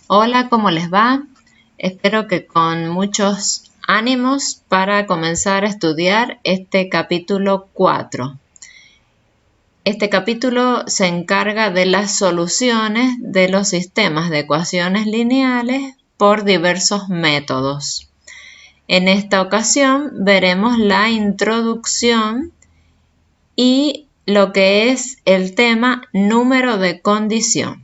Hola, ¿cómo les va? Espero que con muchos ánimos para comenzar a estudiar este capítulo 4. Este capítulo se encarga de las soluciones de los sistemas de ecuaciones lineales por diversos métodos. En esta ocasión veremos la introducción y lo que es el tema número de condición.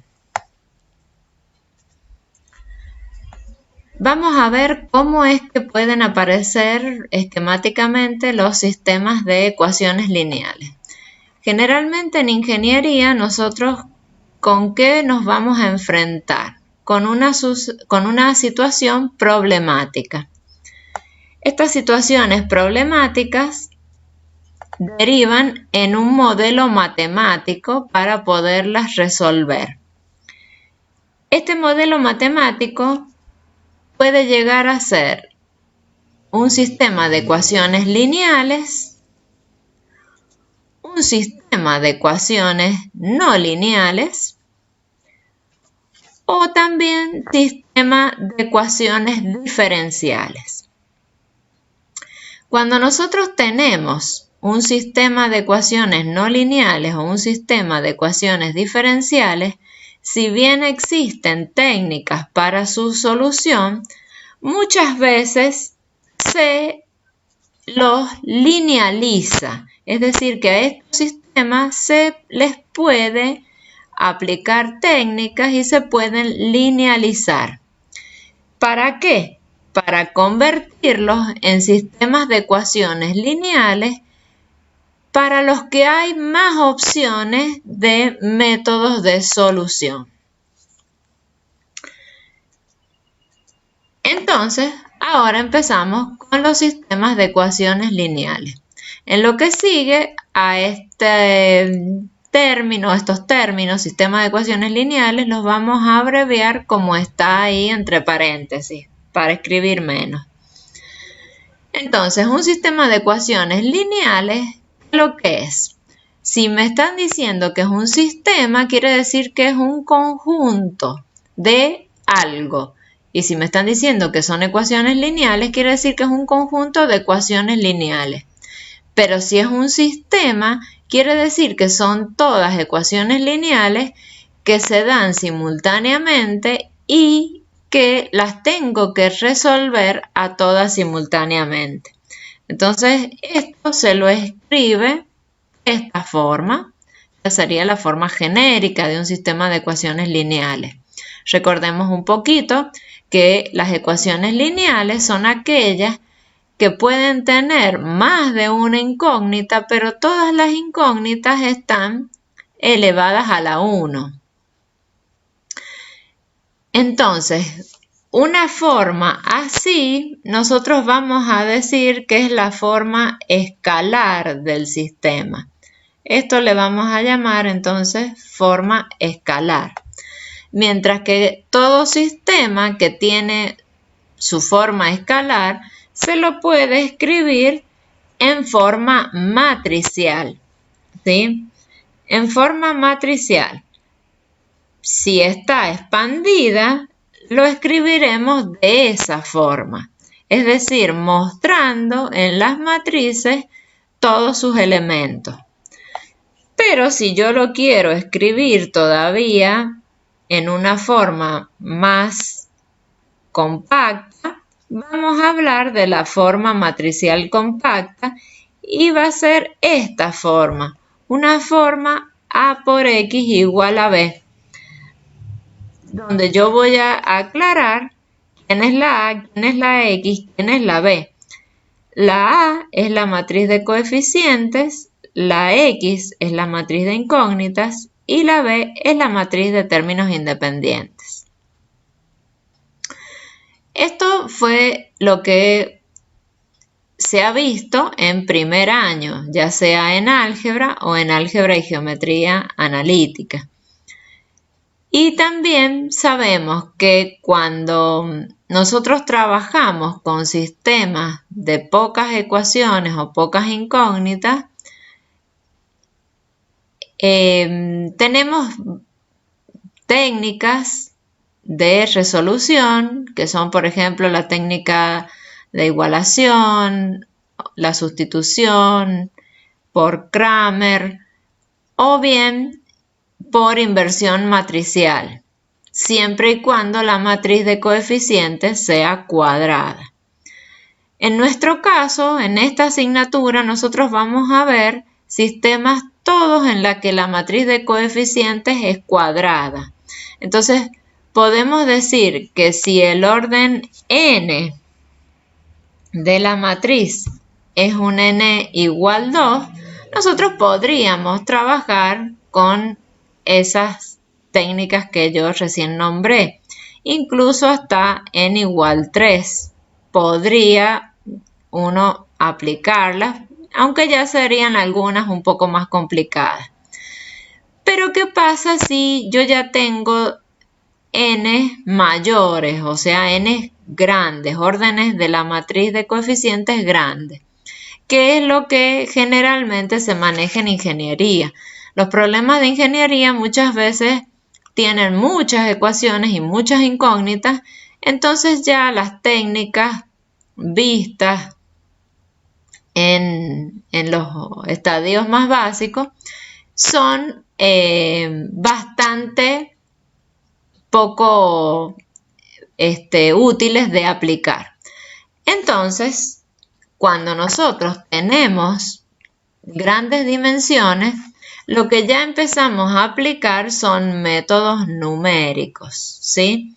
Vamos a ver cómo es que pueden aparecer esquemáticamente los sistemas de ecuaciones lineales. Generalmente en ingeniería nosotros ¿con qué nos vamos a enfrentar? Con una situación problemática. Estas situaciones problemáticas derivan en un modelo matemático para poderlas resolver. Este modelo matemático puede llegar a ser un sistema de ecuaciones lineales, un sistema de ecuaciones no lineales o también sistema de ecuaciones diferenciales. Cuando nosotros tenemos un sistema de ecuaciones no lineales o un sistema de ecuaciones diferenciales, si bien existen técnicas para su solución, muchas veces se los linealiza, es decir, que a estos sistemas se les puede aplicar técnicas y se pueden linealizar. ¿Para qué? Para convertirlos en sistemas de ecuaciones lineales para los que hay más opciones de métodos de solución. Entonces, ahora empezamos con los sistemas de ecuaciones lineales. En lo que sigue a estos términos, sistema de ecuaciones lineales, los vamos a abreviar como está ahí entre paréntesis, para escribir menos. Entonces, un sistema de ecuaciones lineales, ¿lo que es? Si me están diciendo que es un sistema, quiere decir que es un conjunto de algo. Y si me están diciendo que son ecuaciones lineales, quiere decir que es un conjunto de ecuaciones lineales. Pero si es un sistema, quiere decir que son todas ecuaciones lineales que se dan simultáneamente y que las tengo que resolver a todas simultáneamente. Entonces, esto se lo escribe de esta forma. Esta sería la forma genérica de un sistema de ecuaciones lineales. Recordemos un poquito que las ecuaciones lineales son aquellas que pueden tener más de una incógnita, pero todas las incógnitas están elevadas a la 1. Entonces, una forma así, nosotros vamos a decir que es la forma escalar del sistema. Esto le vamos a llamar entonces forma escalar. Mientras que todo sistema que tiene su forma escalar se lo puede escribir en forma matricial, ¿sí? En forma matricial. Si está expandida, lo escribiremos de esa forma, es decir, mostrando en las matrices todos sus elementos. Pero si yo lo quiero escribir todavía en una forma más compacta, vamos a hablar de la forma matricial compacta y va a ser esta forma, una forma A por X igual a B, donde yo voy a aclarar quién es la A, quién es la X, quién es la B. La A es la matriz de coeficientes, la X es la matriz de incógnitas y la B es la matriz de términos independientes. Esto fue lo que se ha visto en primer año, ya sea en álgebra o en álgebra y geometría analítica. Y también sabemos que cuando nosotros trabajamos con sistemas de pocas ecuaciones o pocas incógnitas, tenemos técnicas de resolución, que son, por ejemplo, la técnica de igualación, la sustitución por Cramer o bien por inversión matricial, siempre y cuando la matriz de coeficientes sea cuadrada. En nuestro caso, en esta asignatura, nosotros vamos a ver sistemas todos en los que la matriz de coeficientes es cuadrada. Entonces, podemos decir que si el orden n de la matriz es un n igual 2, nosotros podríamos trabajar con esas técnicas que yo recién nombré. Incluso hasta n igual 3 podría uno aplicarlas, aunque ya serían algunas un poco más complicadas. Pero ¿qué pasa si yo ya tengo n mayores, o sea, n grandes, órdenes de la matriz de coeficientes grandes? ¿Qué es lo que generalmente se maneja en ingeniería? Los problemas de ingeniería muchas veces tienen muchas ecuaciones y muchas incógnitas, entonces ya las técnicas vistas en los estadios más básicos son bastante poco útiles de aplicar. Entonces, cuando nosotros tenemos grandes dimensiones, lo que ya empezamos a aplicar son métodos numéricos, ¿sí?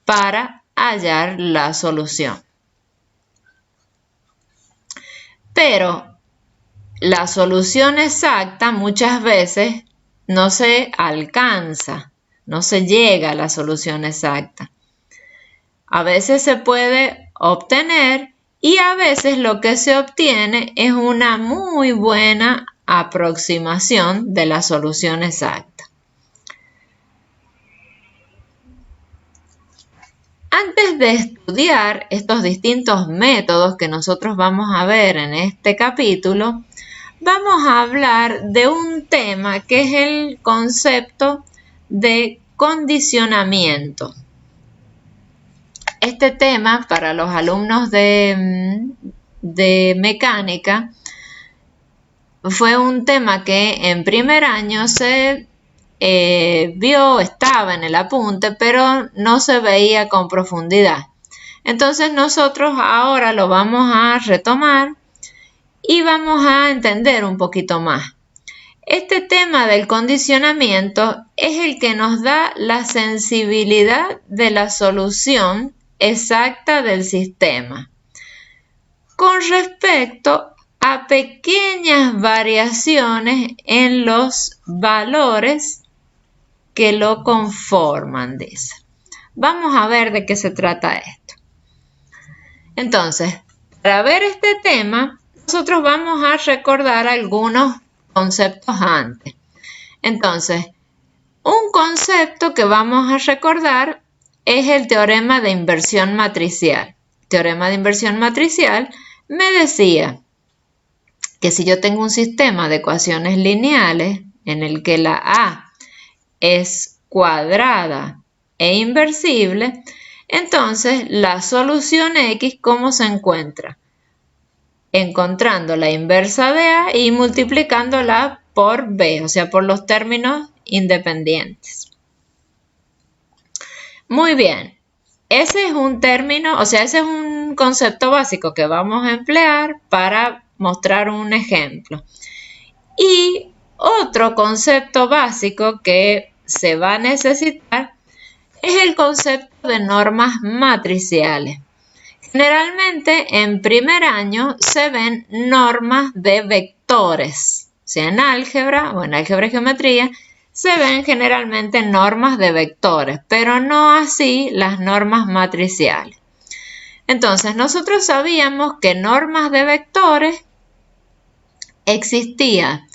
Para hallar la solución. Pero la solución exacta muchas veces no se alcanza, no se llega a la solución exacta. A veces se puede obtener y a veces lo que se obtiene es una muy buena aproximación de la solución exacta. Antes de estudiar estos distintos métodos que nosotros vamos a ver en este capítulo, vamos a hablar de un tema que es el concepto de condicionamiento. Este tema para los alumnos de mecánica fue un tema que en primer año se estaba en el apunte, pero no se veía con profundidad. Entonces nosotros ahora lo vamos a retomar y vamos a entender un poquito más. Este tema del condicionamiento es el que nos da la sensibilidad de la solución exacta del sistema con respecto a pequeñas variaciones en los valores que lo conforman, dice. Vamos a ver de qué se trata esto. Entonces, para ver este tema, nosotros vamos a recordar algunos conceptos antes. Entonces, un concepto que vamos a recordar es el teorema de inversión matricial. El teorema de inversión matricial me decía que si yo tengo un sistema de ecuaciones lineales en el que la A es cuadrada e inversible, entonces la solución X, ¿cómo se encuentra? Encontrando la inversa de A y multiplicándola por B, o sea, por los términos independientes. Muy bien, ese es un término, o sea, ese es un concepto básico que vamos a emplear para mostrar un ejemplo. Y otro concepto básico que se va a necesitar es el concepto de normas matriciales. Generalmente en primer año se ven normas de vectores, o sea, en álgebra o en álgebra y geometría se ven generalmente normas de vectores, pero no así las normas matriciales. Entonces, nosotros sabíamos que normas de vectores existía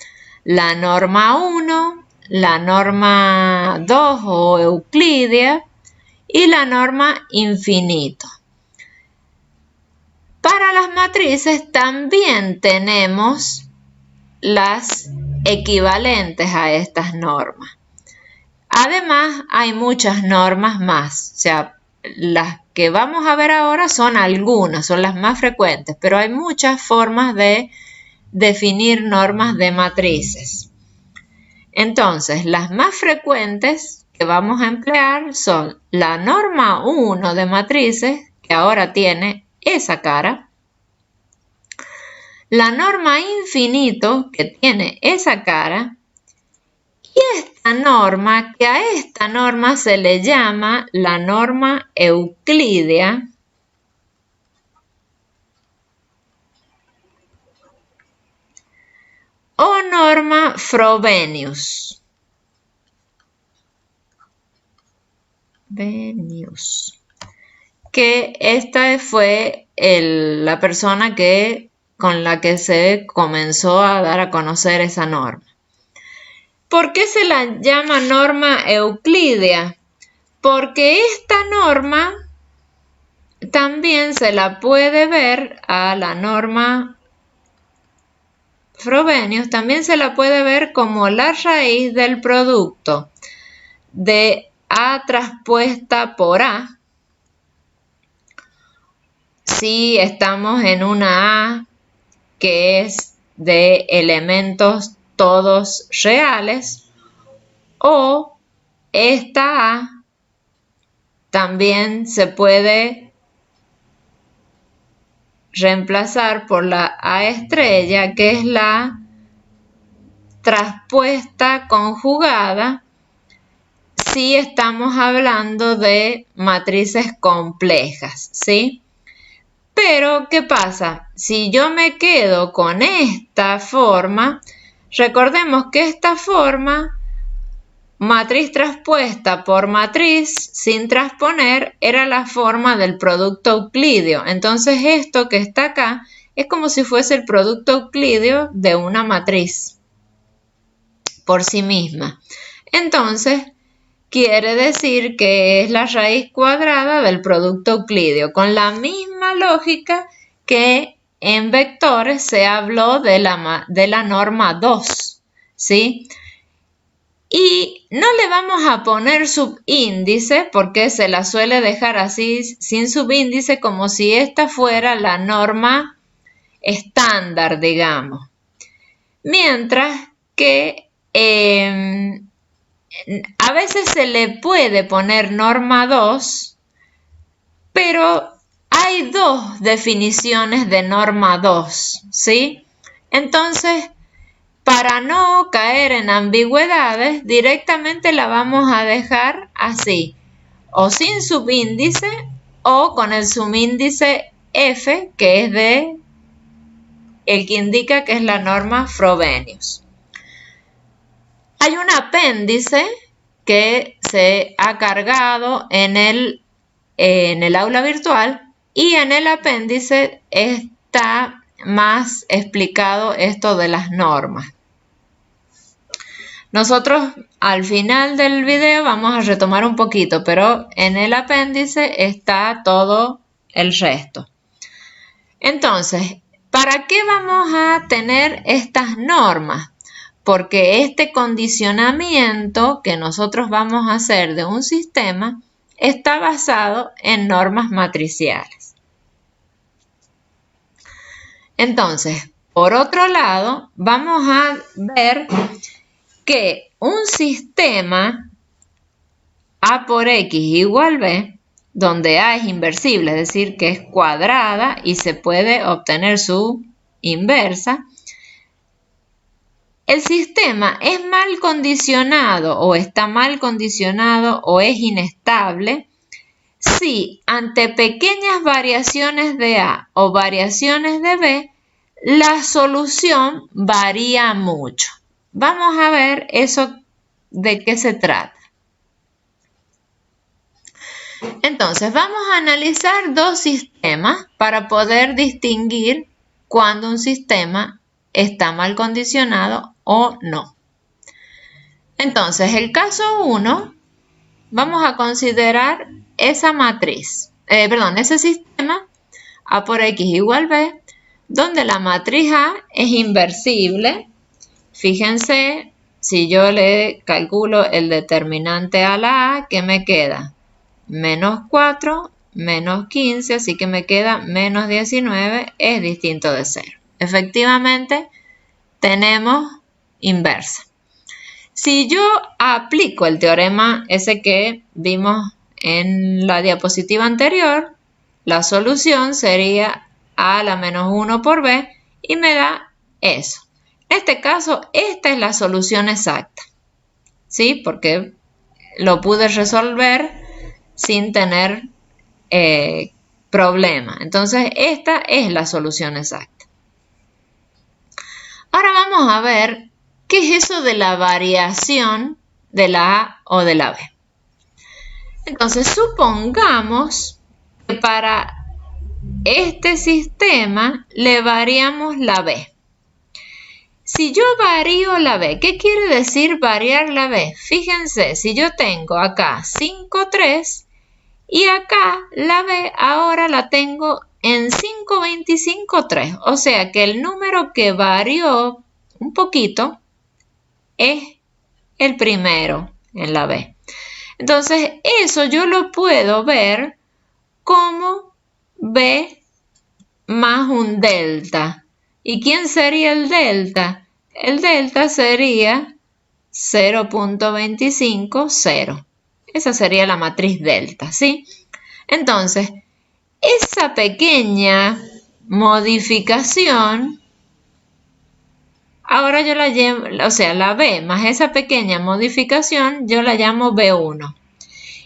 la norma 1, la norma 2 o euclidia y la norma infinito. Para las matrices también tenemos las equivalentes a estas normas. Además, hay muchas normas más. O sea, las que vamos a ver ahora son algunas, son las más frecuentes, pero hay muchas formas de definir normas de matrices. Entonces, las más frecuentes que vamos a emplear son la norma 1 de matrices, que ahora tiene esa cara, la norma infinito, que tiene esa cara, y esta norma, que a esta norma se le llama la norma euclídea, o norma Frobenius. Que esta fue la persona con la que se comenzó a dar a conocer esa norma. ¿Por qué se la llama norma euclídea? Porque esta norma también se la puede ver a la norma Frobenius, también se la puede ver como la raíz del producto de A traspuesta por A. Si estamos en una A que es de elementos todos reales, o esta A también se puede reemplazar por la A estrella, que es la traspuesta conjugada si estamos hablando de matrices complejas, ¿sí? Pero, ¿qué pasa? Si yo me quedo con esta forma, recordemos que esta forma, matriz traspuesta por matriz sin transponer, era la forma del producto euclídeo. Entonces esto que está acá es como si fuese el producto euclídeo de una matriz por sí misma. Entonces, quiere decir que es la raíz cuadrada del producto euclídeo, con la misma lógica que en vectores se habló de la norma 2, ¿sí? Y no le vamos a poner subíndice porque se la suele dejar así sin subíndice, como si esta fuera la norma estándar, digamos. Mientras que a veces se le puede poner norma 2, pero hay dos definiciones de norma 2, ¿sí? Entonces, para no caer en ambigüedades, directamente la vamos a dejar así, o sin subíndice o con el subíndice F, que es el que indica que es la norma Frobenius. Hay un apéndice que se ha cargado en el aula virtual, y en el apéndice está más explicado esto de las normas. Nosotros al final del video vamos a retomar un poquito, pero en el apéndice está todo el resto. Entonces, ¿para qué vamos a tener estas normas? Porque este condicionamiento que nosotros vamos a hacer de un sistema está basado en normas matriciales. Entonces, por otro lado, vamos a ver que un sistema A por X igual B, donde A es inversible, es decir, que es cuadrada y se puede obtener su inversa, el sistema es mal condicionado o está mal condicionado o es inestable si ante pequeñas variaciones de A o variaciones de B, la solución varía mucho. Vamos a ver eso de qué se trata. Entonces, vamos a analizar dos sistemas para poder distinguir cuando un sistema está mal condicionado o no. Entonces, el caso 1, vamos a considerar esa matriz, ese sistema A por X igual B, donde la matriz A es inversible. Fíjense si yo le calculo el determinante a la A, ¿qué me queda? Menos 4, menos 15, así que me queda menos 19, es distinto de 0. Efectivamente, tenemos inversa. Si yo aplico el teorema ese que vimos en la diapositiva anterior, la solución sería A a la menos 1 por B y me da eso. En este caso, esta es la solución exacta, ¿sí? Porque lo pude resolver sin tener problema. Entonces, esta es la solución exacta. Ahora vamos a ver qué es eso de la variación de la A o de la B. Entonces, supongamos que para este sistema le variamos la B. Si yo varío la B, ¿qué quiere decir variar la B? Fíjense, si yo tengo acá 5, 3 y acá la B ahora la tengo en 5, 25, 3. O sea que el número que varió un poquito es el primero en la B. Entonces, eso yo lo puedo ver como B más un delta. ¿Y quién sería el delta? El delta sería 0.25, 0. Esa sería la matriz delta, ¿sí? Entonces, esa pequeña modificación, ahora yo la llamo, o sea, la B más esa pequeña modificación, yo la llamo B1.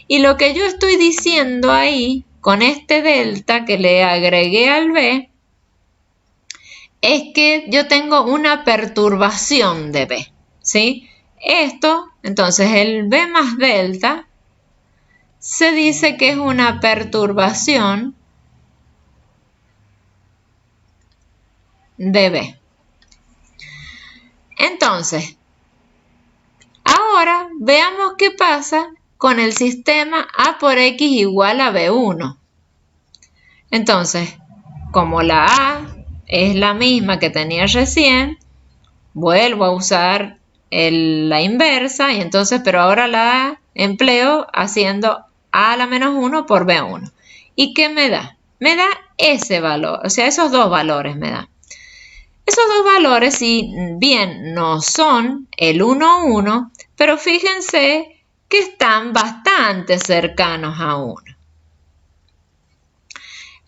Y lo que yo estoy diciendo ahí, con este delta que le agregué al B, es que yo tengo una perturbación de B, ¿sí? Esto, entonces el B más delta, se dice que es una perturbación de B. Entonces, ahora veamos qué pasa con el sistema A por X igual a B1. Entonces, como la A es la misma que tenía recién, vuelvo a usar la inversa y entonces, pero ahora la empleo haciendo A a la menos 1 por B1. ¿Y qué me da? Me da ese valor, o sea, esos dos valores me dan. Esos dos valores, si bien no son el 1, 1, pero fíjense que están bastante cercanos a 1.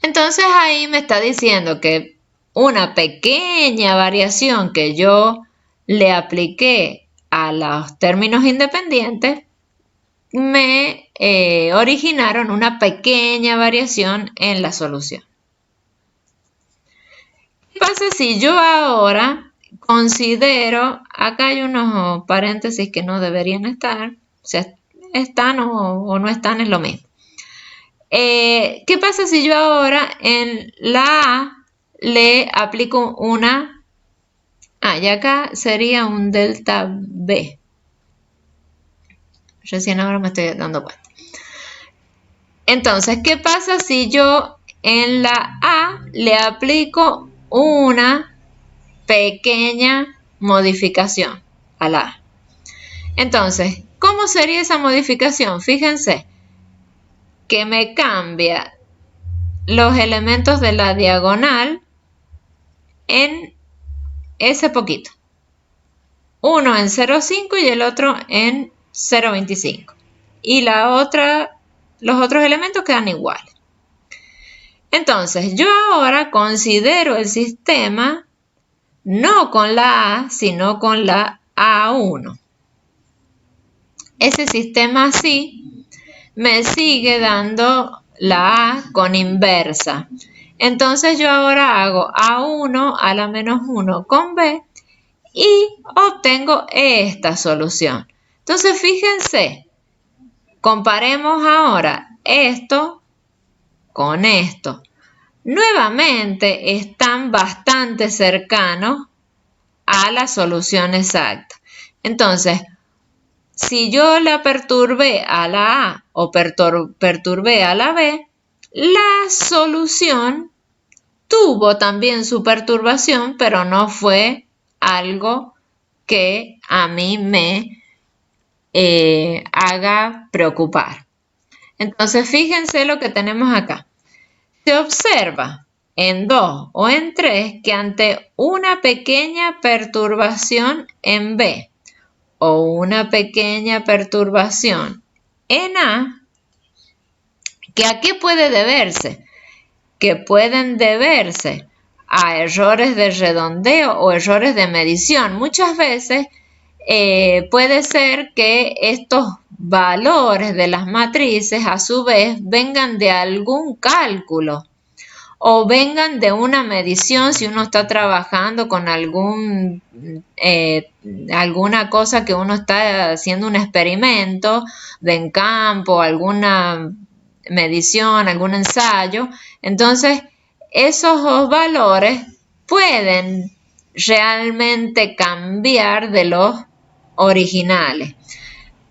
Entonces ahí me está diciendo que una pequeña variación que yo le apliqué a los términos independientes me originaron una pequeña variación en la solución. ¿Qué pasa si yo ahora considero, acá hay unos paréntesis que no deberían estar, o sea, están o no están, es lo mismo. ¿Qué pasa si yo ahora en la A le aplico una A? Y acá sería un delta B. Recién ahora me estoy dando cuenta. Entonces, ¿qué pasa si yo en la A le aplico una pequeña modificación a la A? Entonces, ¿cómo sería esa modificación? Fíjense que me cambia los elementos de la diagonal en ese poquito. Uno en 0,5 y el otro en 0,25. Y los otros elementos quedan iguales. Entonces, yo ahora considero el sistema no con la A, sino con la A1. Ese sistema así me sigue dando la A con inversa. Entonces yo ahora hago A1 a la menos 1 con B y obtengo esta solución. Entonces fíjense, comparemos ahora esto con esto. Nuevamente están bastante cercanos a la solución exacta. Entonces, si yo la perturbé a la A o perturbé a la B, la solución tuvo también su perturbación, pero no fue algo que a mí me haga preocupar. Entonces, fíjense lo que tenemos acá. Se observa en 2 o en 3 que ante una pequeña perturbación en B o una pequeña perturbación en A, ¿que a qué puede deberse? Que pueden deberse a errores de redondeo o errores de medición. Muchas veces puede ser que estos valores de las matrices a su vez vengan de algún cálculo o vengan de una medición si uno está trabajando con alguna cosa que uno está haciendo un experimento de en campo, alguna medición, algún ensayo. Entonces, esos valores pueden realmente cambiar de los originales.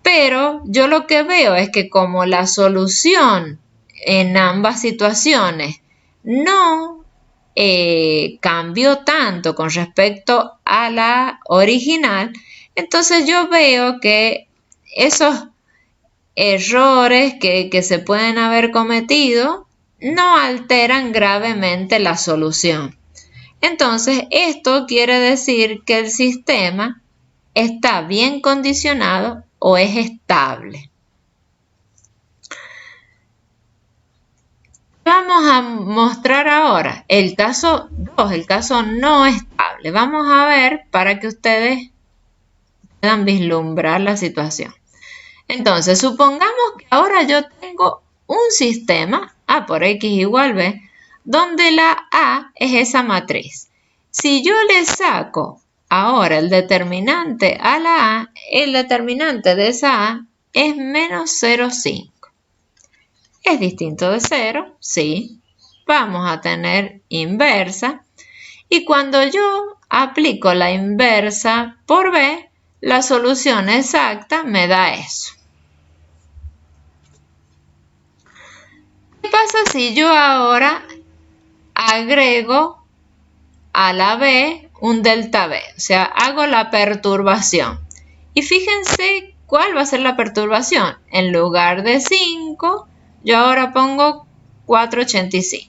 Pero yo lo que veo es que como la solución en ambas situaciones no cambió tanto con respecto a la original, entonces yo veo que esos errores que se pueden haber cometido no alteran gravemente la solución. Entonces, esto quiere decir que el sistema está bien condicionado o es estable. Vamos a mostrar ahora el caso 2, el caso no estable. Vamos a ver para que ustedes puedan vislumbrar la situación. Entonces, supongamos que ahora yo tengo un sistema A por X igual B, donde la A es esa matriz. Si yo le saco ahora el determinante a la A, el determinante de esa A es menos 0,5. ¿Es distinto de 0? Sí. Vamos a tener inversa. Y cuando yo aplico la inversa por B, la solución exacta me da eso. ¿Qué pasa si yo ahora agrego a la B un delta B? O sea, hago la perturbación. Y fíjense cuál va a ser la perturbación. En lugar de 5, yo ahora pongo 4,85.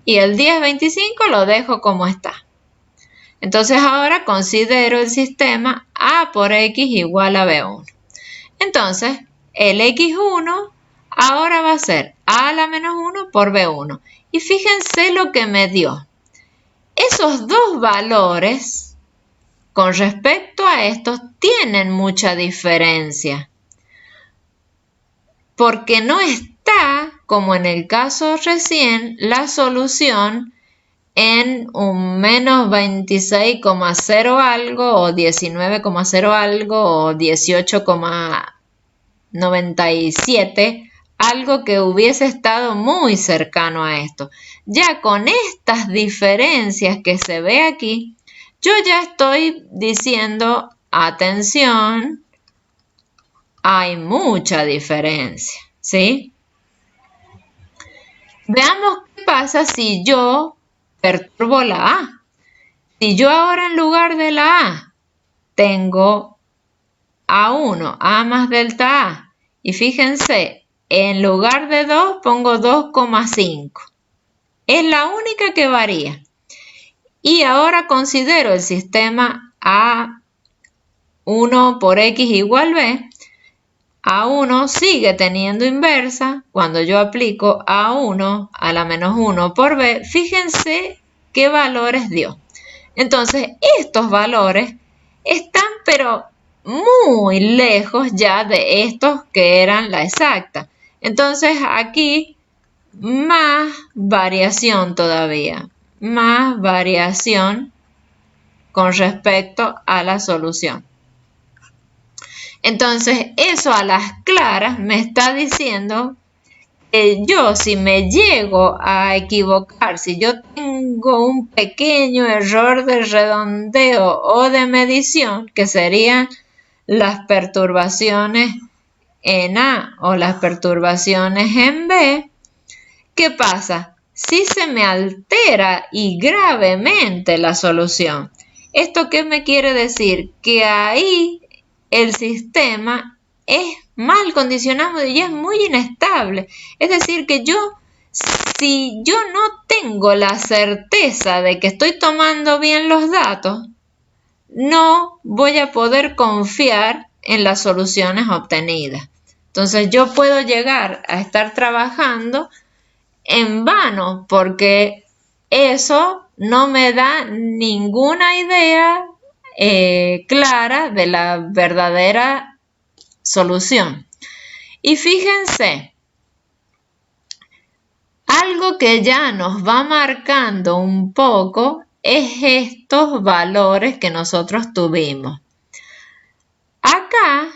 Y el 10,25 lo dejo como está. Entonces ahora considero el sistema A por X igual a B1. Entonces, el X1 ahora va a ser A a la menos 1 por B1. Y fíjense lo que me dio. Esos dos valores, con respecto a estos, tienen mucha diferencia. Porque no está, como en el caso recién, la solución en un menos 26,0 algo, o 19,0 algo, o 18,97, algo que hubiese estado muy cercano a esto. Ya con estas diferencias que se ve aquí, yo ya estoy diciendo, atención, hay mucha diferencia, ¿sí? Veamos qué pasa si yo perturbo la A. Si yo ahora en lugar de la A tengo A1, A más delta A, y fíjense, en lugar de 2 pongo 2,5. Es la única que varía. Y ahora considero el sistema A1 por X igual B. A1 sigue teniendo inversa cuando yo aplico A1 a la menos 1 por B. Fíjense qué valores dio. Entonces, estos valores están pero muy lejos ya de estos que eran la exacta. Entonces, aquí más variación todavía. Más variación con respecto a la solución. Entonces, eso a las claras me está diciendo que yo, si me llego a equivocar, si yo tengo un pequeño error de redondeo o de medición, que serían las perturbaciones en A o las perturbaciones en B, ¿qué pasa? Si se me altera y gravemente la solución. ¿Esto qué me quiere decir? Que ahí el sistema es mal condicionado y es muy inestable. Es decir, que si yo no tengo la certeza de que estoy tomando bien los datos, no voy a poder confiar en las soluciones obtenidas. Entonces yo puedo llegar a estar trabajando en vano porque eso no me da ninguna idea clara de la verdadera solución. Y fíjense, algo que ya nos va marcando un poco es estos valores que nosotros tuvimos. Acá,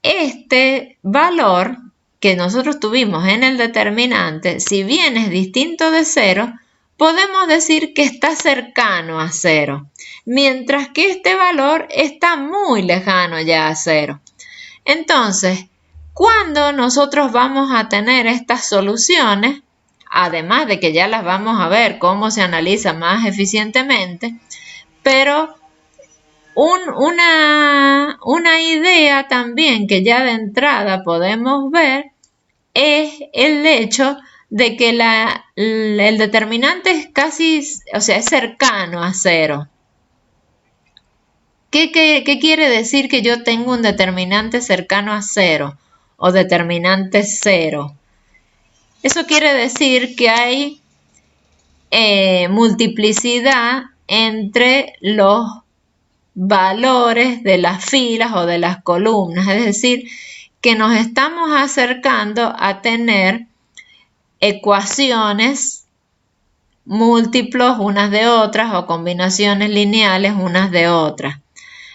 este valor que nosotros tuvimos en el determinante, si bien es distinto de 0, podemos decir que está cercano a 0, mientras que este valor está muy lejano ya a 0. Entonces, cuando nosotros vamos a tener estas soluciones, además de que ya las vamos a ver cómo se analiza más eficientemente, pero una idea también que ya de entrada podemos ver es el hecho de que el determinante es casi, o sea, es cercano a 0. ¿Qué quiere decir que yo tengo un determinante cercano a 0 o determinante 0? Eso quiere decir que hay multiplicidad entre los valores de las filas o de las columnas, es decir, que nos estamos acercando a tener ecuaciones múltiplos unas de otras o combinaciones lineales unas de otras.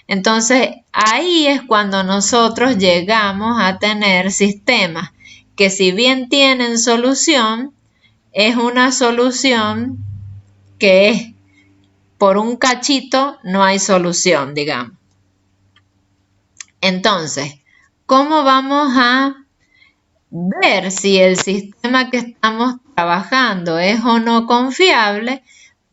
Entonces, ahí es cuando nosotros llegamos a tener sistemas que si bien tienen solución, es una solución que es por un cachito, no hay solución, digamos. Entonces, ¿cómo vamos a ver si el sistema que estamos trabajando es o no confiable?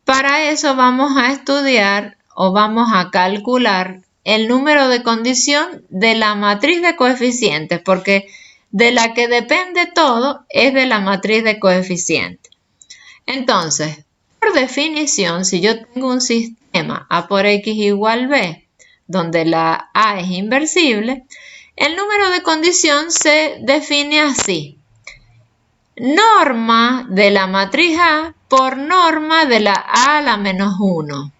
Para eso vamos a estudiar o vamos a calcular el número de condición de la matriz de coeficientes, porque de la que depende todo es de la matriz de coeficientes. Entonces, por definición, si yo tengo un sistema A por X igual B, donde la A es inversible, el número de condición se define así. Norma de la matriz A por norma de la A a la menos 1.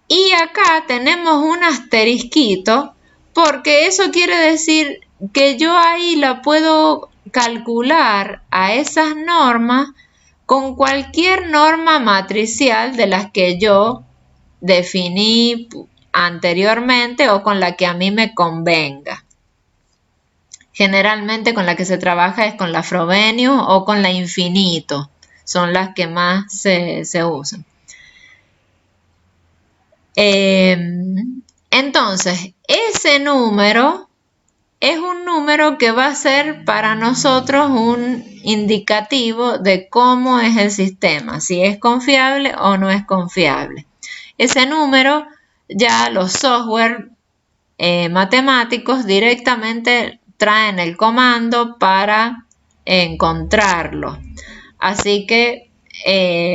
Y acá tenemos un asterisquito porque eso quiere decir que yo ahí la puedo calcular a esas normas con cualquier norma matricial de las que yo definí anteriormente o con la que a mí me convenga. Generalmente con la que se trabaja es con la Frobenius o con la Infinito. Son las que más se usan. Entonces, ese número es un número que va a ser para nosotros un indicativo de cómo es el sistema, si es confiable o no es confiable. Ese número ya los software matemáticos directamente traen el comando para encontrarlo. Así que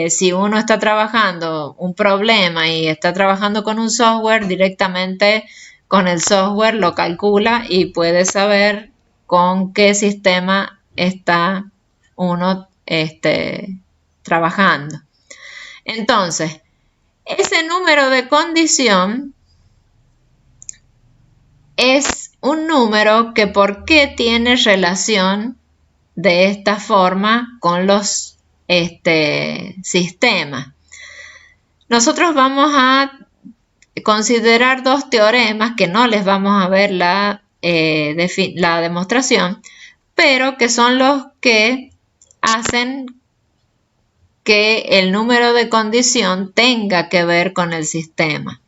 si uno está trabajando un problema y está trabajando con un software, directamente con el software lo calcula y puede saber con qué sistema está uno trabajando. Entonces, ese número de condición es un número que ¿por qué tiene relación de esta forma con los sistemas? Nosotros vamos a considerar dos teoremas que no les vamos a ver la demostración, pero que son los que hacen que el número de condición tenga que ver con el sistema.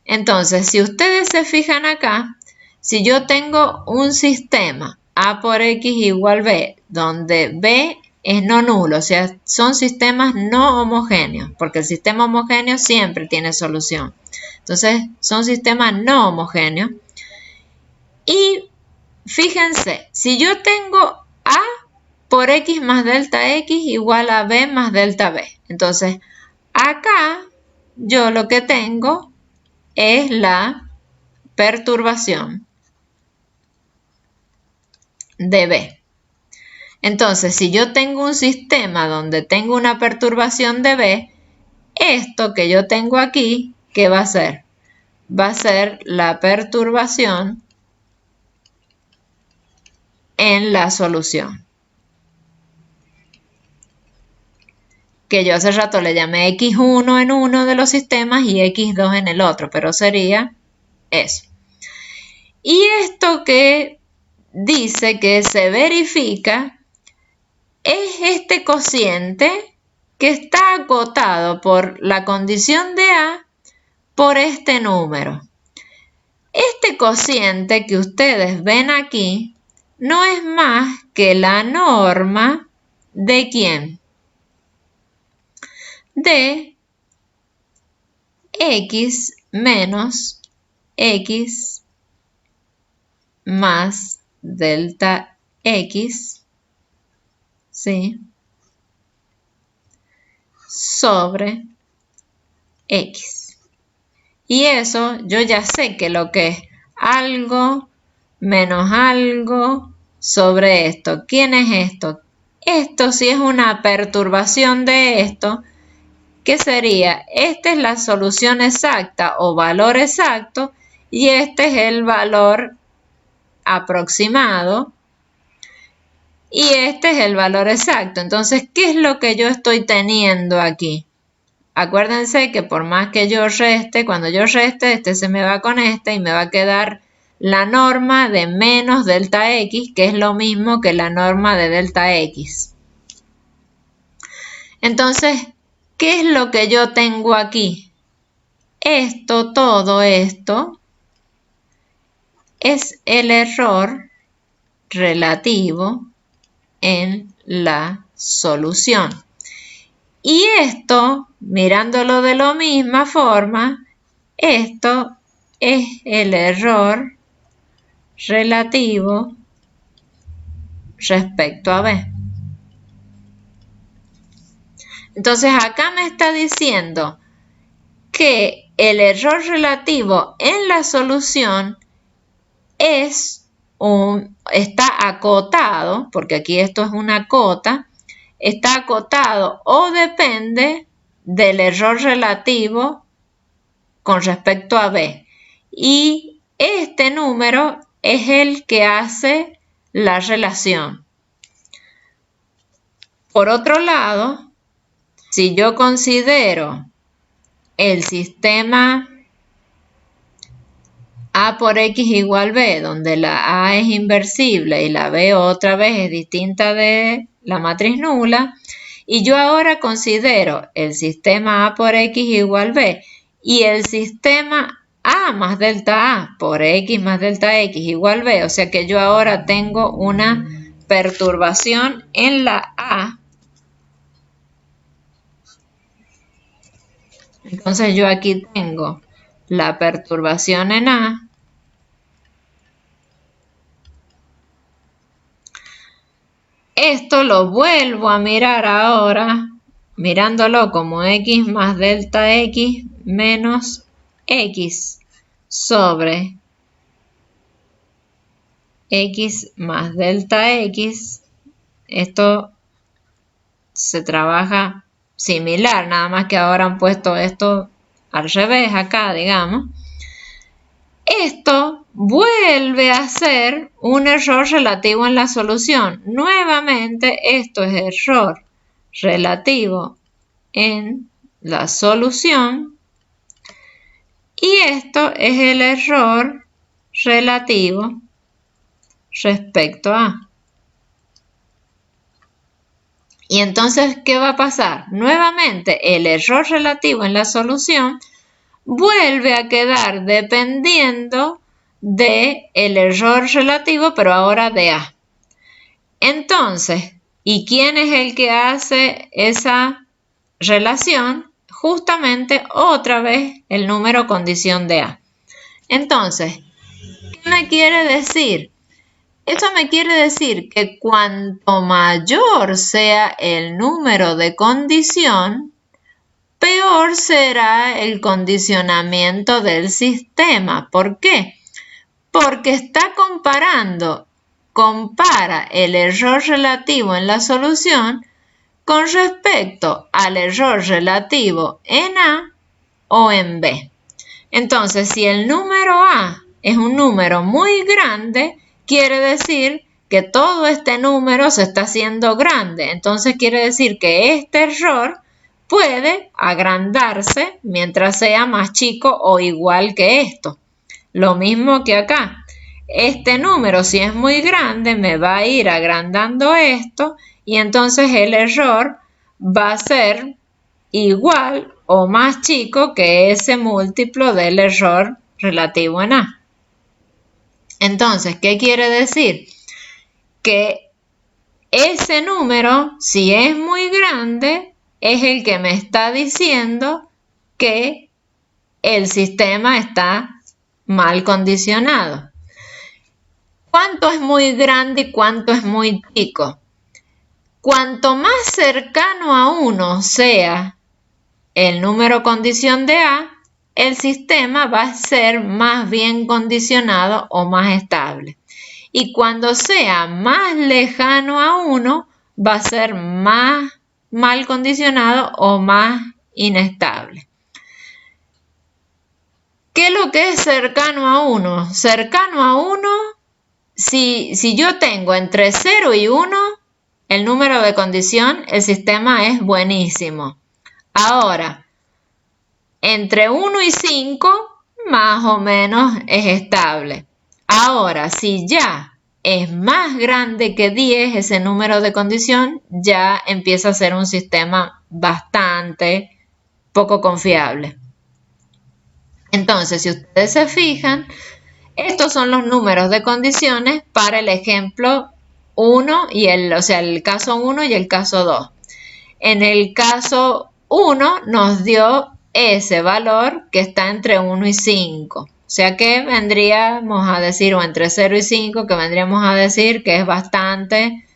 Entonces, si ustedes se fijan acá, si yo tengo un sistema A por X igual B, donde B es no nulo, o sea, son sistemas no homogéneos, porque el sistema homogéneo siempre tiene solución. Entonces, son sistemas no homogéneos. Y fíjense, si yo tengo A por X más delta X igual a B más delta B, entonces acá yo lo que tengo es la perturbación de B. Entonces, si yo tengo un sistema donde tengo una perturbación de B, esto que yo tengo aquí, ¿qué va a ser? Va a ser la perturbación en la solución. Que yo hace rato le llamé X1 en uno de los sistemas y X2 en el otro, pero sería eso. Y esto que dice que se verifica es este cociente que está acotado por la condición de A por este número. Este cociente que ustedes ven aquí no es más que la norma de ¿quién? De X menos X más delta X, ¿sí? Sobre X. Y eso yo ya sé que lo que es algo menos algo sobre esto. ¿Quién es esto? Esto sí es una perturbación de esto, ¿qué sería? Esta es la solución exacta o valor exacto y este es el valor aproximado y este es el valor exacto. Entonces, ¿qué es lo que yo estoy teniendo aquí? Acuérdense que por más que yo reste, cuando yo reste, este se me va con este y me va a quedar la norma de menos delta X, que es lo mismo que la norma de delta X. Entonces, ¿qué es lo que yo tengo aquí? Esto, todo esto, es el error relativo en la solución. Y esto, mirándolo de la misma forma, esto es el error relativo respecto a B. Entonces acá me está diciendo que el error relativo en la solución está acotado, porque aquí esto es una cota, está acotado o depende del error relativo con respecto a B. Y este número es el que hace la relación. Por otro lado, si yo considero el sistema A por X igual B, donde la A es inversible y la B otra vez es distinta de la matriz nula, y yo ahora considero el sistema A por X igual B y el sistema A más delta A por X más delta X igual B, o sea que yo ahora tengo una perturbación en la A. Entonces yo aquí tengo la perturbación en A. Esto lo vuelvo a mirar ahora, mirándolo como X más delta X menos X sobre X más delta X. Esto se trabaja similar, nada más que ahora han puesto esto al revés acá, digamos. Esto vuelve a ser un error relativo en la solución. Nuevamente, esto es error relativo en la solución y esto es el error relativo respecto a. Y entonces, ¿qué va a pasar? Nuevamente, el error relativo en la solución vuelve a quedar dependiendo del error relativo, pero ahora de A. Entonces, ¿Y quién es el que hace esa relación? Justamente otra vez el número condición de A. Entonces, ¿qué me quiere decir? Esto me quiere decir que cuanto mayor sea el número de condición, peor será el condicionamiento del sistema. ¿Por qué? Porque está compara el error relativo en la solución con respecto al error relativo en A o en B. Entonces, si el número A es un número muy grande, quiere decir que todo este número se está haciendo grande. Entonces quiere decir que este error puede agrandarse mientras sea más chico o igual que esto. Lo mismo que acá. Este número, si es muy grande, me va a ir agrandando esto y entonces el error va a ser igual o más chico que ese múltiplo del error relativo en A. Entonces, ¿qué quiere decir? Que ese número, si es muy grande, es el que me está diciendo que el sistema está mal condicionado. ¿Cuánto es muy grande y cuánto es muy chico? Cuanto más cercano a 1 sea el número condición de A, el sistema va a ser más bien condicionado o más estable. Y cuando sea más lejano a 1, va a ser más mal condicionado o más inestable. ¿Qué es lo que es cercano a 1? Cercano a 1, si yo tengo entre 0 y 1, el número de condición, el sistema es buenísimo. Ahora, entre 1 y 5, más o menos es estable. Ahora, si ya es más grande que 10, ese número de condición, ya empieza a ser un sistema bastante poco confiable. Entonces, si ustedes se fijan, estos son los números de condiciones para el ejemplo 1 y el caso 1 y el caso 2. En el caso 1 nos dio ese valor que está entre 1 y 5. O sea que vendríamos a decir, o entre 0 y 5, que vendríamos a decir que es bastante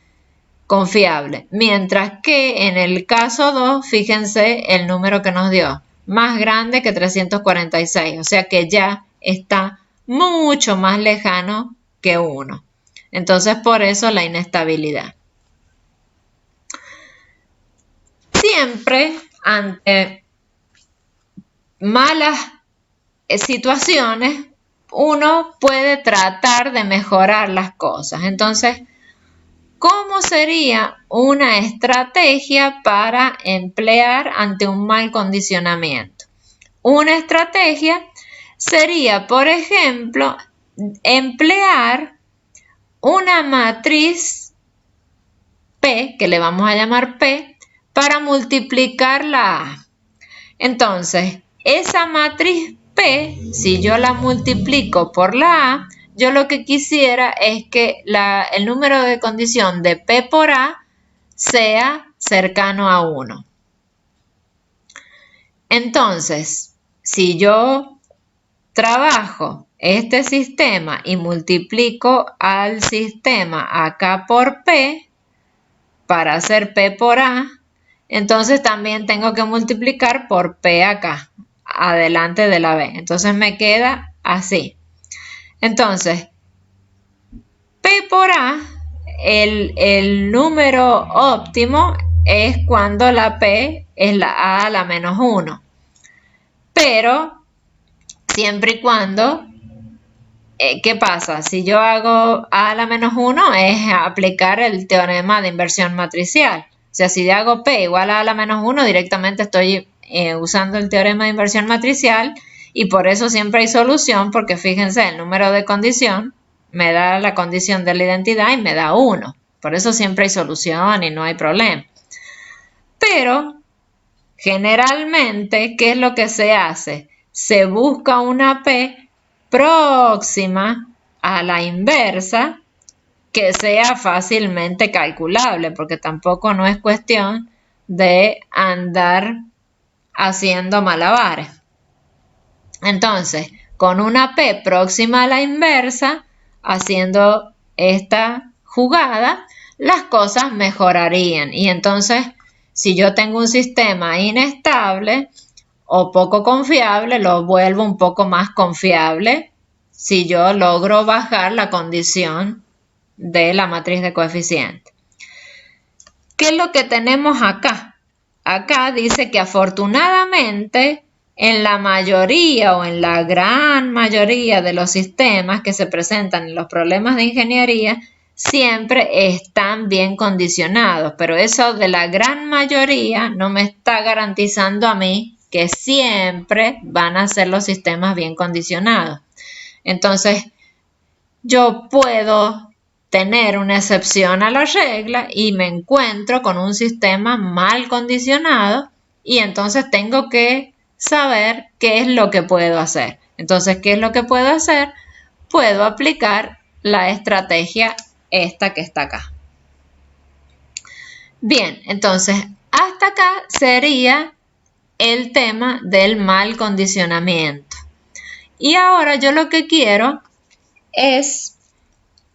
confiable. Mientras que en el caso 2, fíjense el número que nos dio, más grande que 346. O sea que ya está mucho más lejano que 1. Entonces, por eso la inestabilidad. Siempre ante malas situaciones, uno puede tratar de mejorar las cosas. Entonces, ¿cómo sería una estrategia para emplear ante un mal condicionamiento? Una estrategia sería, por ejemplo, emplear una matriz P, que le vamos a llamar P, para multiplicar la A. Entonces, esa matriz P, si yo la multiplico por la A, yo lo que quisiera es que el número de condición de P por A sea cercano a 1. Entonces, si yo trabajo este sistema y multiplico al sistema acá por P, para hacer P por A, entonces también tengo que multiplicar por P acá, adelante de la B. Entonces me queda así. Entonces, P por A, el número óptimo es cuando la P es la A a la menos 1. Pero, siempre y cuando, ¿qué pasa? Si yo hago A a la menos 1 es aplicar el teorema de inversión matricial. O sea, si yo hago P igual a la menos 1, directamente estoy usando el teorema de inversión matricial y por eso siempre hay solución, porque fíjense, el número de condición me da la condición de la identidad y me da 1. Por eso siempre hay solución y no hay problema. Pero, generalmente, ¿qué es lo que se hace? Se busca una P próxima a la inversa que sea fácilmente calculable, porque tampoco no es cuestión de andar haciendo malabares. Entonces, con una P próxima a la inversa, haciendo esta jugada, las cosas mejorarían. Y entonces, si yo tengo un sistema inestable o poco confiable, lo vuelvo un poco más confiable si yo logro bajar la condición de la matriz de coeficientes. ¿Qué es lo que tenemos acá? Acá dice que afortunadamente en la mayoría o en la gran mayoría de los sistemas que se presentan en los problemas de ingeniería siempre están bien condicionados, pero eso de la gran mayoría no me está garantizando a mí que siempre van a ser los sistemas bien condicionados. Entonces, yo puedo tener una excepción a la regla y me encuentro con un sistema mal condicionado y entonces tengo que saber qué es lo que puedo hacer. Entonces, ¿qué es lo que puedo hacer? Puedo aplicar la estrategia esta que está acá. Bien, entonces, hasta acá sería el tema del mal condicionamiento. Y ahora yo lo que quiero es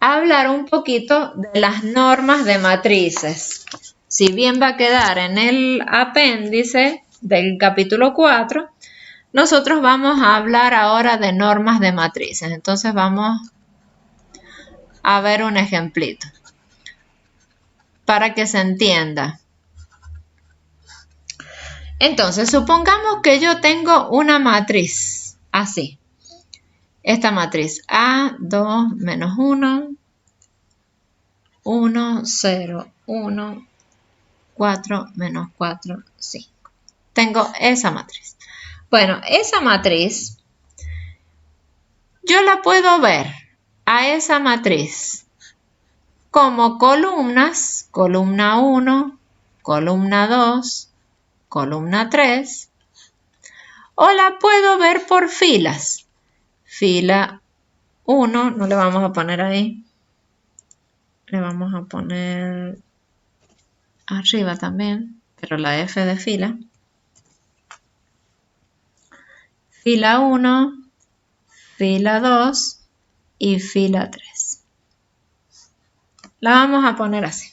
hablar un poquito de las normas de matrices. Si bien va a quedar en el apéndice del capítulo 4, nosotros vamos a hablar ahora de normas de matrices. Entonces vamos a ver un ejemplito para que se entienda. Entonces, supongamos que yo tengo una matriz así. Esta matriz A, 2, menos 1, 1, 0, 1, 4, menos 4, 5. Tengo esa matriz. Bueno, esa matriz, yo la puedo ver a esa matriz como columnas, columna 1, columna 2, columna 3, o la puedo ver por filas. Fila 1, no le vamos a poner ahí, le vamos a poner arriba también, pero la F de fila. Fila 1, fila 2 y fila 3. La vamos a poner así.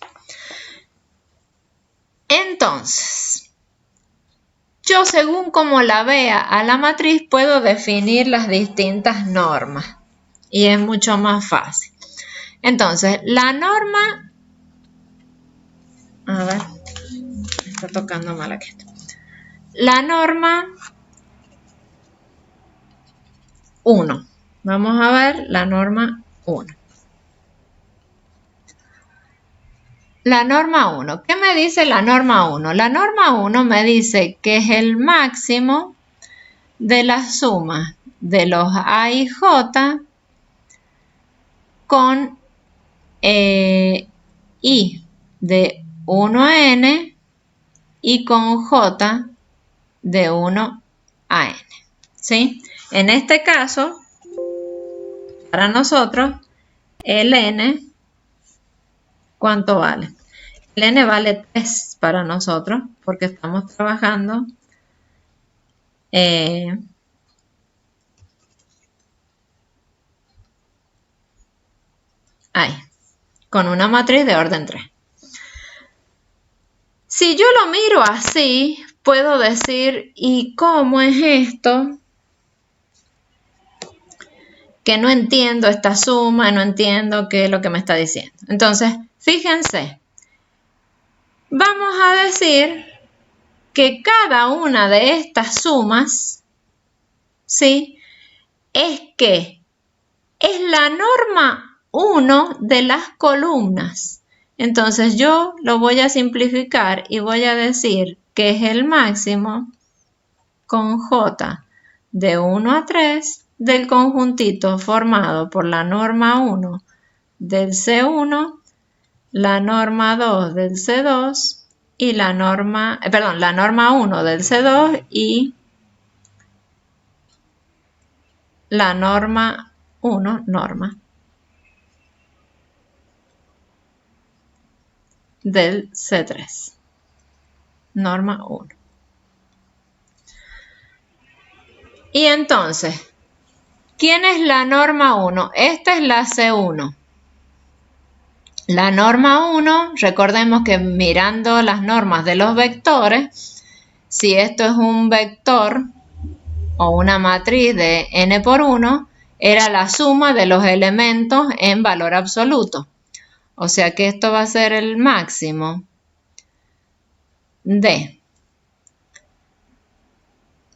Entonces, yo según como la vea a la matriz puedo definir las distintas normas y es mucho más fácil. Entonces, la norma, a ver, me está tocando mal aquí esto. La norma 1. Vamos a ver la norma 1. La norma 1. ¿Qué me dice la norma 1? La norma 1 me dice que es el máximo de la suma de los A y J con I de 1 a N y con J de 1 a N. ¿Sí? En este caso, para nosotros, el N, ¿cuánto vale? El N vale 3 para nosotros porque estamos trabajando ahí, con una matriz de orden 3. Si yo lo miro así, puedo decir, ¿y cómo es esto? Que no entiendo esta suma, no entiendo qué es lo que me está diciendo. Entonces, fíjense, vamos a decir que cada una de estas sumas, ¿sí? Es que es la norma 1 de las columnas. Entonces yo lo voy a simplificar y voy a decir que es el máximo con J de 1 a 3 del conjuntito formado por la norma 1 del C1, la norma 2 del C2 y la norma 1 del C2 y la norma 1 norma. del C3. Norma 1. Y entonces, ¿quién es la norma 1? Esta es la C1. La norma 1, recordemos que mirando las normas de los vectores, si esto es un vector o una matriz de n por 1, era la suma de los elementos en valor absoluto. O sea que esto va a ser el máximo de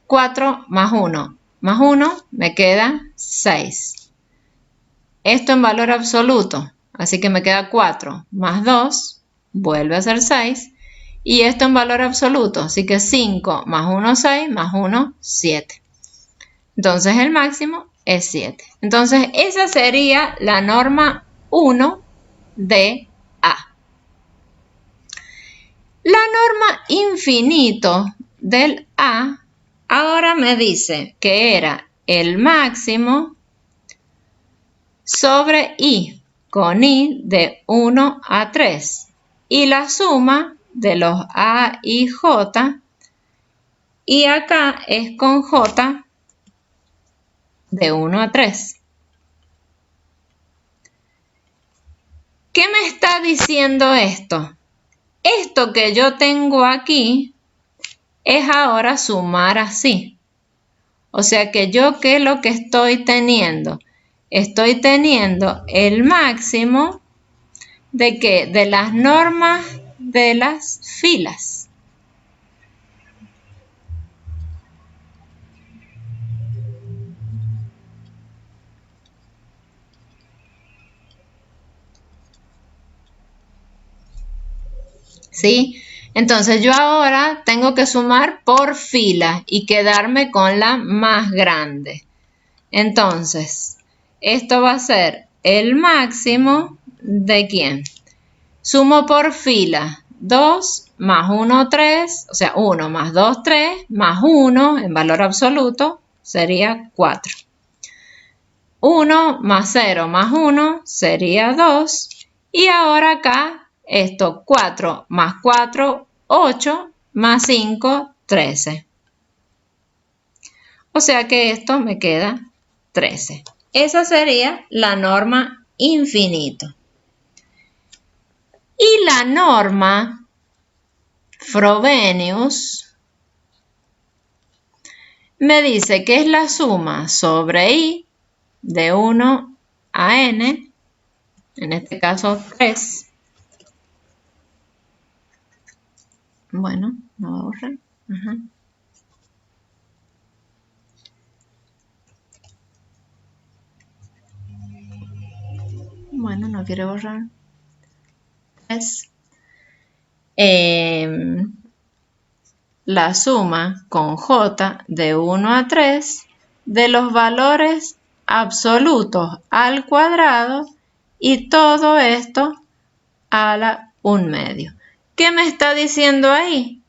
4 más 1. Más 1 me queda 6. Esto en valor absoluto, así que me queda 4 más 2, vuelve a ser 6. Y esto en valor absoluto, así que 5 más 1, 6, más 1, 7. Entonces el máximo es 7. Entonces esa sería la norma 1 de A. La norma infinito del A ahora me dice que era el máximo sobre I con I de 1 a 3 y la suma de los A y J, y acá es con J de 1 a 3. ¿Qué me está diciendo esto? Esto que yo tengo aquí es ahora sumar así. O sea que yo, ¿qué es lo que estoy teniendo? Estoy teniendo el máximo ¿de qué? De las normas de las filas. ¿Sí? Entonces yo ahora tengo que sumar por fila y quedarme con la más grande. Entonces, esto va a ser el máximo ¿de quién? Sumo por fila 2 más 1, 3, o sea, 1 más 2, 3, más 1 en valor absoluto sería 4. 1 más 0 más 1 sería 2. Y ahora acá, esto 4 más 4, 8, más 5, 13. O sea que esto me queda 13. Esa sería la norma infinito. Y la norma Frobenius me dice que es la suma sobre I de 1 a n, en este caso 3. Bueno, no va a borrar. Bueno, no quiere borrar. 3. La suma con J de 1 a 3 de los valores absolutos al cuadrado y todo esto a la 1/2. ¿Qué me está diciendo ahí?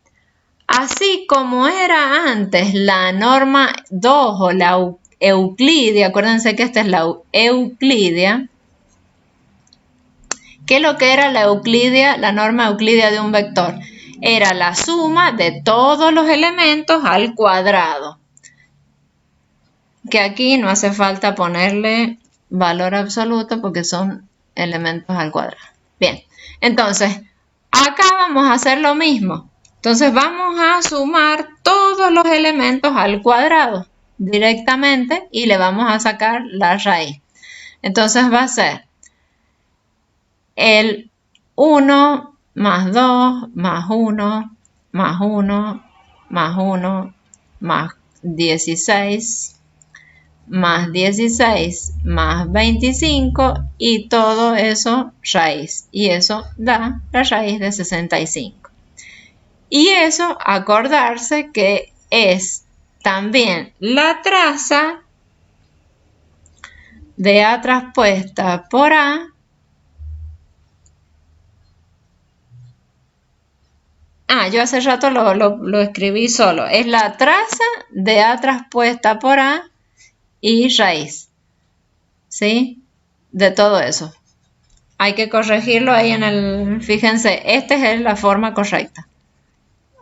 Así como era antes la norma 2 o la Euclidia, acuérdense que esta es la Euclidia. ¿Qué es lo que era la Euclidia, la norma Euclidia de un vector? Era la suma de todos los elementos al cuadrado. Que aquí no hace falta ponerle valor absoluto porque son elementos al cuadrado. Bien, entonces, acá vamos a hacer lo mismo. Entonces vamos a sumar todos los elementos al cuadrado directamente y le vamos a sacar la raíz. Entonces va a ser el 1 más 2 más 1 más 1 más 1 más 16 más 16 más 25 y todo eso raíz. Y eso da la raíz de 65. Y eso, acordarse que es también la traza de A traspuesta por A yo hace rato lo escribí solo. Es la traza de A traspuesta por A y raíz. ¿Sí? De todo eso. hay que corregirlo ahí en el, fíjense, esta es la forma correcta.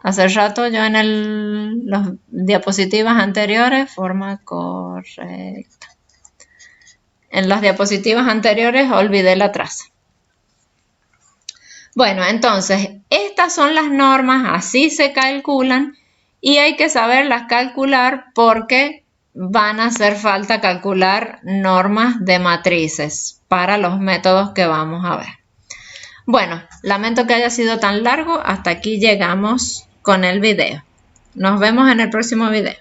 Hace rato yo en las diapositivas anteriores, forma correcta. En las diapositivas anteriores olvidé la traza. Bueno, entonces, estas son las normas, así se calculan y hay que saberlas calcular porque van a hacer falta calcular normas de matrices para los métodos que vamos a ver. Bueno, lamento que haya sido tan largo, hasta aquí llegamos con el video. Nos vemos en el próximo video.